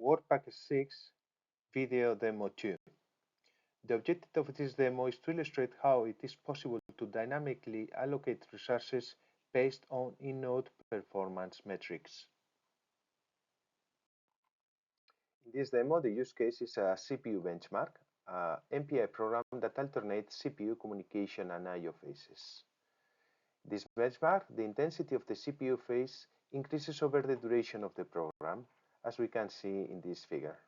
WP6 Video Demo 2. The objective of this demo is to illustrate how it is possible to dynamically allocate resources based on in-node performance metrics. In this demo, the use case is a CPU benchmark, an MPI program that alternates CPU communication and I/O phases. This benchmark, the intensity of the CPU phase increases over the duration of the program, as we can see in this figure.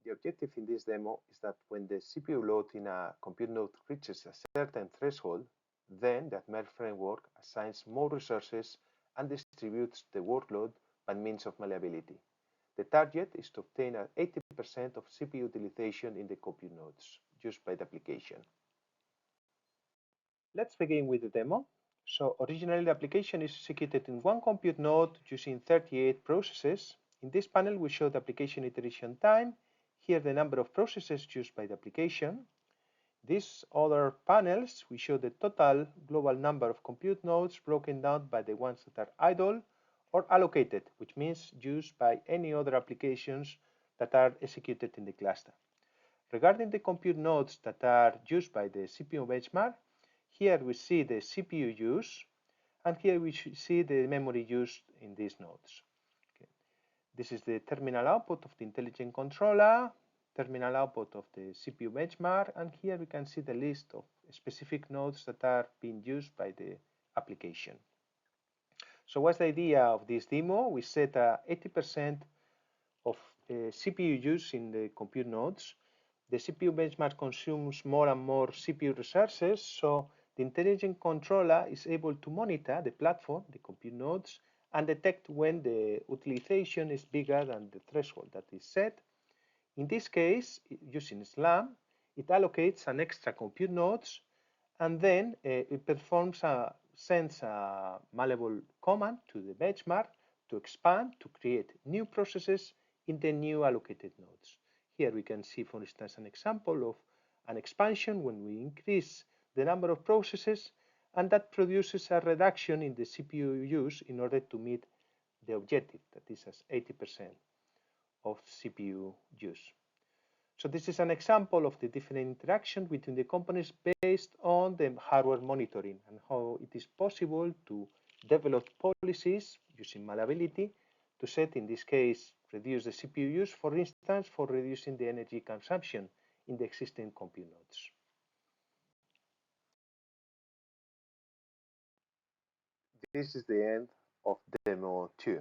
The objective in this demo is that when the CPU load in a compute node reaches a certain threshold, then the ATMER framework assigns more resources and distributes the workload by means of malleability. The target is to obtain 80% of CPU utilization in the compute nodes used by the application. Let's begin with the demo. So originally the application is executed in one compute node using 38 processes. In this panel we show the application iteration time. Here the number of processes used by the application. These other panels, we show the total global number of compute nodes broken down by the ones that are idle or allocated, which means used by any other applications that are executed in the cluster. Regarding the compute nodes that are used by the CPU benchmark, here we see the CPU use, and here we see the memory used in these nodes. This is the terminal output of the intelligent controller, terminal output of the CPU benchmark, and here we can see the list of specific nodes that are being used by the application. So what's the idea of this demo? We set 80% of CPU use in the compute nodes. The CPU benchmark consumes more and more CPU resources, so the intelligent controller is able to monitor the platform, the compute nodes, and detect when the utilization is bigger than the threshold that is set. In this case, using SLAM, it allocates an extra compute nodes, and then it sends a malleable command to the benchmark to expand, to create new processes in the new allocated nodes. Here we can see, for instance, an example of an expansion when we increase the number of processes, and that produces a reduction in the CPU use in order to meet the objective, that is as 80% of CPU use. So this is an example of the different interaction between the components based on the hardware monitoring and how it is possible to develop policies using malleability to set, in this case, reduce the CPU use, for instance, for reducing the energy consumption in the existing compute nodes. This is the end of demo 2.